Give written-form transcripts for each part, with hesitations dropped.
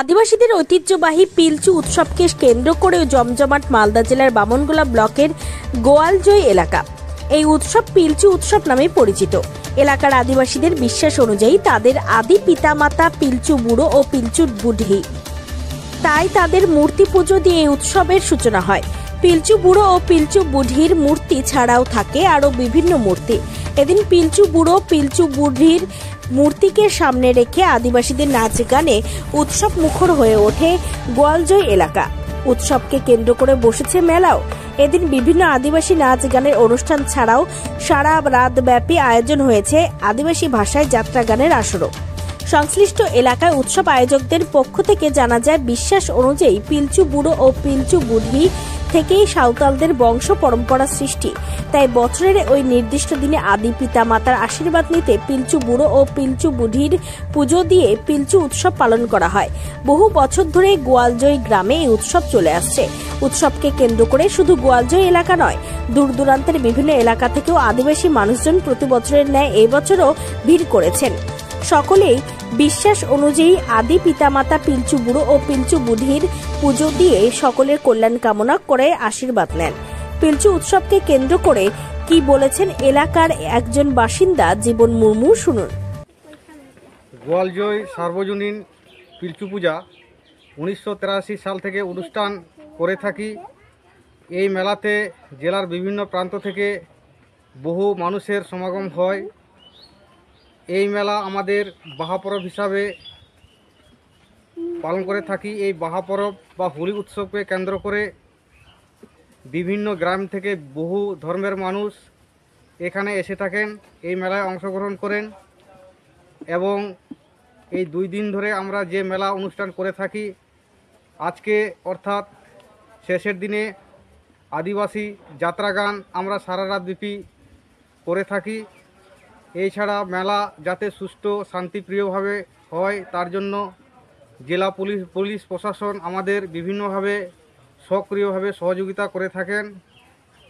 আদিবাসীদের ঐতিহ্যবাহী পিলচু উৎসবকে কেন্দ্র করে জমজমাট মালদা জেলার বামনগোলা ব্লকের গোয়ালজয় এলাকা। এই উৎসব পিলচু উৎসব নামে পরিচিত। এলাকার আদিবাসীদের বিশ্বাস অনুযায়ী তাদের আদি পিতামাতা পিলচু বুড়ো ও পিলচু বুঢ়ী, তাই তাদের মূর্তি পুজো দিয়ে এই উৎসবের সূচনা হয়। পিলচু বুড়ো ও পিলচু বুঢ়ীর মূর্তি ছাড়াও থাকে আরও বিভিন্ন মূর্তি। এদিন পিলচু বুড়ো পিলচু বুঢ়ীর মূর্তিকে সামনে রেখে আদিবাসীদের নাচ গানে উৎসব মুখর হয়ে ওঠে গোয়ালজয় এলাকা। উৎসবকে কেন্দ্র করে বসেছে মেলাও। এদিন বিভিন্ন আদিবাসী নাচ গানের অনুষ্ঠান ছাড়াও সারা রাত ব্যাপী আয়োজন হয়েছে আদিবাসী ভাষায় যাত্রা গানের আসরও। সংশ্লিষ্ট এলাকায় উৎসব আয়োজকদের পক্ষ থেকে জানা যায়, বিশ্বাস অনুযায়ী পিলচু বুড়ো ও পিলচু বুঢ়ী থেকেই সাঁওতালদের বংশ পরম্পরা সৃষ্টি। তাই বছরের ওই নির্দিষ্ট দিনে আদি পিতা মাতার আশীর্বাদ নিতে পিলচু বুড়ো ও পিলচু বুঢ়ীর পুজো দিয়ে পিলচু উৎসব পালন করা হয়। বহু বছর ধরে গোয়ালজয় গ্রামে এই উৎসব চলে আসছে। উৎসবকে কেন্দ্র করে শুধু গোয়ালজয় এলাকা নয়, দূর দূরান্তের বিভিন্ন এলাকা থেকেও আদিবাসী মানুষজন প্রতি বছরের ন্যায় এবছরও ভিড় করেছেন। সকলেই বিশ্বাস অনুযায়ী আদি পিতামাতা পিলচু বুড়ো ও পিলচু বুঢ়ীর পুজো দিয়ে সকলের কল্যাণ কামনা করে আশীর্বাদ নেন। পিলচু উৎসবকে কেন্দ্র করে কি বলেছেন এলাকার একজন বাসিন্দা জীবন মুর্মু, শুনুন। গোয়ালজয় সার্বজনীন পিলচু পূজা 1983 সাল থেকে অনুষ্ঠান করে থাকি। এই মেলাতে জেলার বিভিন্ন প্রান্ত থেকে বহু মানুষের সমাগম হয়। এই মেলা আমাদের বাহা পরব হিসাবে পালন করে থাকি। এই বাহা পরব বা হোলি উৎসবকে কেন্দ্র করে বিভিন্ন গ্রাম থেকে বহু ধর্মের মানুষ এখানে এসে থাকেন, এই মেলায় অংশগ্রহণ করেন এবং এই 2 দিন ধরে আমরা যে মেলা অনুষ্ঠান করে থাকি, আজকে অর্থাৎ শেষের দিনে আদিবাসী যাত্রা গান আমরা সারা রাত ব্যাপী করে থাকি। এছাড়া মেলা যাতে সুষ্ঠু শান্তিপ্রিয়ভাবে হয় তার জন্য জেলা পুলিশ প্রশাসন আমাদের বিভিন্নভাবে সক্রিয়ভাবে সহযোগিতা করে থাকেন।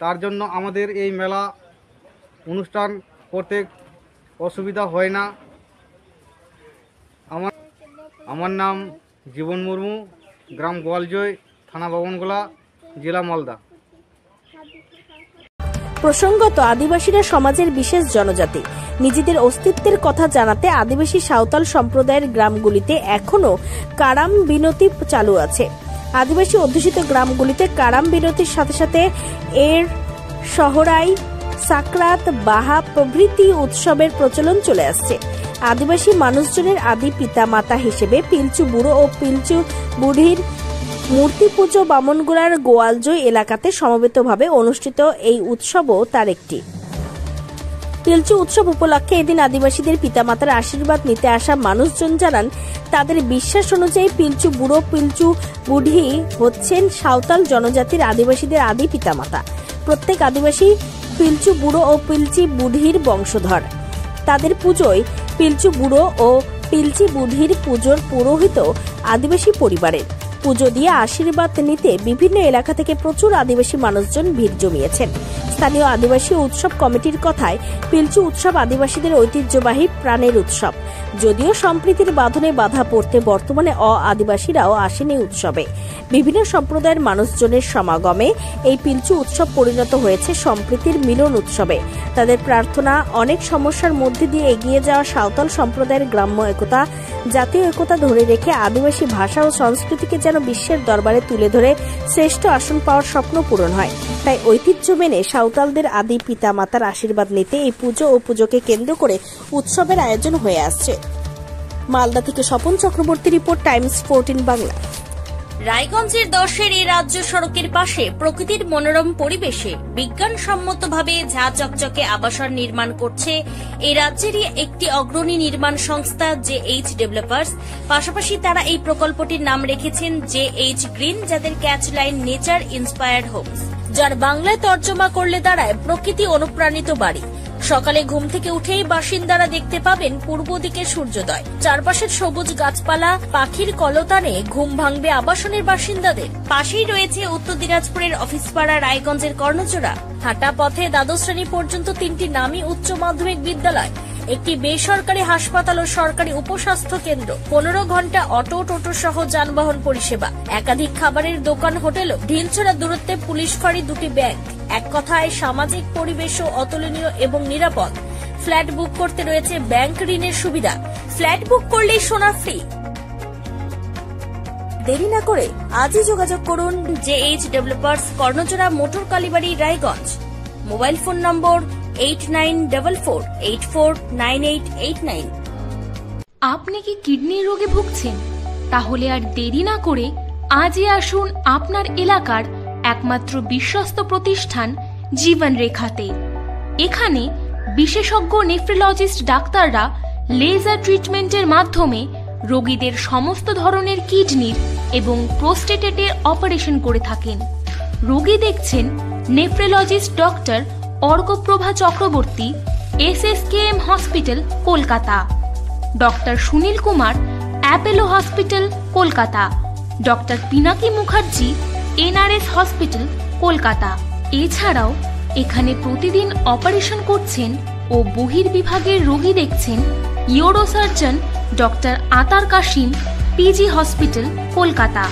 তার জন্য আমাদের এই মেলা অনুষ্ঠান করতে অসুবিধা হয় না। আমার নাম জীবন মুর্মু, গ্রাম গোয়ালজয়, থানা বামনগোলা, জেলা মালদা। প্রসঙ্গত, আদিবাসীরা সমাজের বিশেষ জনজাতি। নিজেদের অস্তিত্বের কথা জানাতে আদিবাসী সাঁওতাল সম্প্রদায়ের গ্রামগুলিতে এখনও কারাম বিনতি চালু আছে। আদিবাসী অধ্যুষিত গ্রামগুলিতে কারাম বিনতির সাথে সাথে এর সহরাই, সাকরাত, বাহা প্রভৃতি উৎসবের প্রচলন চলে আসছে। আদিবাসী মানুষজনের আদি পিতা মাতা হিসেবে পিলচু বুড়ো ও পিলচু বুঢ়ীর মূর্তি পুজো বামনগোলার গোয়ালজয় এলাকাতে সমবেতভাবে অনুষ্ঠিত এই উৎসবও তার একটি। পিলচু উৎসব উপলক্ষে এদিন আদিবাসীদের পিতামাতার আশীর্বাদ নিতে আসা মানুষজন জানান, তাদের বিশ্বাস অনুযায়ী পিলচু বুড়ো পিলচু বুঢ়ী হচ্ছেন সাঁওতাল জনজাতির আদিবাসীদের আদি পিতামাতা। প্রত্যেক আদিবাসী পিলচু বুড়ো ও পিলচি বুঢ়ীর বংশধর। তাদের পুজোয় পিলচু বুড়ো ও পিলচি বুঢ়ীর পুজোর পুরোহিত আদিবাসী পরিবারের। পুজো দিয়ে আশীর্বাদ নিতে বিভিন্ন এলাকা থেকে প্রচুর আদিবাসী মানুষজন ভিড় জমিয়েছেন। স্থানীয় আদিবাসী উৎসব কমিটির কথায়, পিলচু উৎসব আদিবাসীদের ঐতিহ্যবাহী প্রাণের উৎসব। যদিও সম্প্রীতির বাঁধনে বাধা পড়তে বর্তমানে আদিবাসীরাও আসেন এই উৎসবে। বিভিন্ন সম্প্রদায়ের মানুষজনের সমাগমে এই পিলচু উৎসব পরিণত হয়েছে সম্প্রীতির মিলন উৎসবে। তাদের প্রার্থনা, অনেক সমস্যার মধ্যে দিয়ে এগিয়ে যাওয়া সাঁওতাল সম্প্রদায়ের গ্রাম্য একতা, জাতীয় একতা ধরে রেখে আদিবাসী ভাষা ও সংস্কৃতিকে যেন বিশ্বের দরবারে তুলে ধরে শ্রেষ্ঠ আসন পাওয়ার স্বপ্ন পূরণ হয়। তাই ঐতিহ্য মেনে সাঁওতালদের আদি পিতা মাতার আশীর্বাদ নিতে এই পুজো ও পুজোকে কেন্দ্র করে উৎসবের আয়োজন হয়ে আসছে। মালদা থেকে স্বপন চক্রবর্তী রিপোর্ট, টাইমস 14 বাংলা। রায়গঞ্জের 10-এর এই রাজ্য সড়কের পাশে প্রকৃতির মনোরম পরিবেশে বিজ্ঞানসম্মতভাবে ঝা চকচকে আবাসন নির্মাণ করছে এই রাজ্যেরই একটি অগ্রণী নির্মাণ সংস্থা JH ডেভেলপার্স। পাশাপাশি তারা এই প্রকল্পটির নাম রেখেছেন JH গ্রিন, যাদের catch line nature inspired homes, যার বাংলায় তর্জমা করলে দাঁড়ায় প্রকৃতি অনুপ্রাণিত বাড়ি। সকালে ঘুম থেকে উঠেই বাসিন্দারা দেখতে পাবেন পূর্ব দিকে সূর্যোদয়। চারপাশের সবুজ গাছপালা, পাখির কলতানে ঘুম ভাঙবে আবাসনের বাসিন্দাদের। পাশেই রয়েছে উত্তর দিনাজপুরের অফিসপাড়া, রায়গঞ্জের কর্ণচূড়া। হাঁটা পথে দ্বাদশ শ্রেণী পর্যন্ত 3টি নামী উচ্চ মাধ্যমিক বিদ্যালয়। একটি বেসরকারি হাসপাতাল ও সরকারি উপস্বাস্থ্য কেন্দ্র, 15 ঘন্টা অটো টোটো সহ যানবাহন পরিষেবা, একাধিক খাবারের দোকান, হোটেল, ঢিলছড়া দূরত্বে পুলিশ ফাঁড়ি, 2টি ব্যাংক। এক কথায় সামাজিক পরিবেশও অতুলনীয় এবং নিরাপদ। ফ্ল্যাট বুক করতে রয়েছে ব্যাংক ঋণের সুবিধা। ফ্ল্যাট বুক করলেই সোনা ফ্রি। দেরি না করে আজই যোগাযোগ করুন JH developers, Karnachara, motor Kalibari, Raiganj. Mobile phone number 8944849889। আপনি কি কিডনি রোগে ভুগছেন? তাহলে আর দেরি না করে আজই আসুন আপনার এলাকার একমাত্র বিশ্বস্ত প্রতিষ্ঠান জীবন রেখাতে। এখানে বিশেষজ্ঞ নেফ্রোলজিস্ট ডাক্তাররা লেজার ট্রিটমেন্টের মাধ্যমে রোগীদের সমস্ত ধরনের কিডনির এবং প্রোস্টেটের অপারেশন করে থাকেন। রোগী দেখছেন nephrologist doctor Arkaprabha Chakraborty, SSKM hospital, Kolkata. Doctor Sunil Kumar, Apollo hospital, Kolkata. Doctor Pinaki Mukherjee, NRS hospital, Kolkata. এছাড়াও এখানে প্রতিদিন অপারেশন করছেন ও বহির্বিভাগের রোগী দেখছেন ইউরোসার্জন ডক্টর আতার কাশিম, PG হসপিটাল, কলকাতা।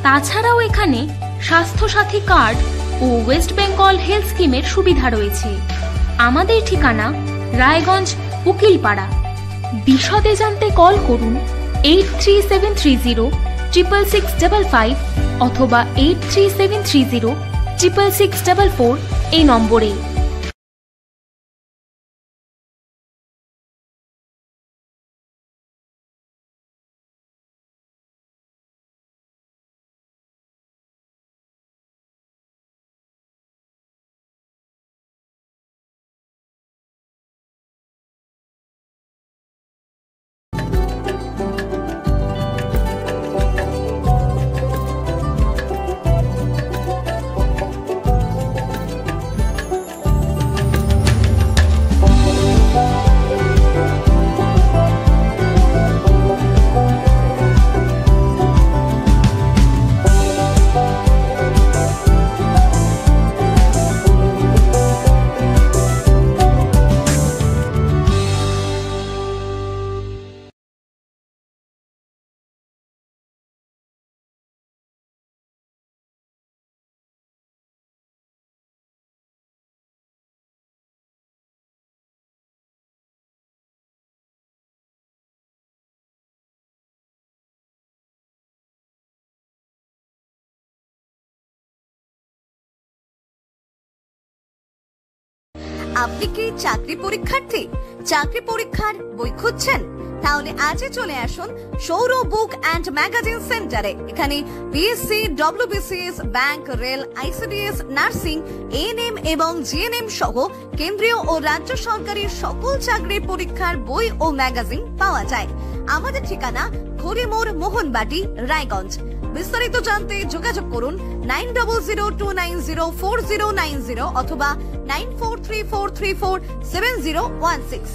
তাছাড়াও এখানে স্বাস্থ্যসাথী কার্ড ও ওয়েস্ট বেঙ্গল হেলথ স্কিমের সুবিধা রয়েছে। আমাদের ঠিকানা রায়গঞ্জ, উকিলপাড়া। বিশদে জানতে কল করুন 8373066655 অথবা 8373066644 এই নম্বরে। আপনি কি চাকরি পরীক্ষার্থী? চাকরি পরীক্ষার বই খুঁজছেন? তাহলে আজই চলে আসুন সৌর বুক অ্যান্ড ম্যাগাজিন সেন্টারে। এখানে BSc, WBCS, bank, rail, ICDS, nursing, ANM এবং GNM সহ কেন্দ্রীয় ও রাজ্য সরকারের সকল চাকরির পরীক্ষার বই ও ম্যাগাজিন পাওয়া যায়। আমাদের ঠিকানা খড়িমোড়, মোহনবাটি, রায়গঞ্জ। বিস্তারিত জানতে যোগাযোগ করুন 9002904090 অথবা 9434347016।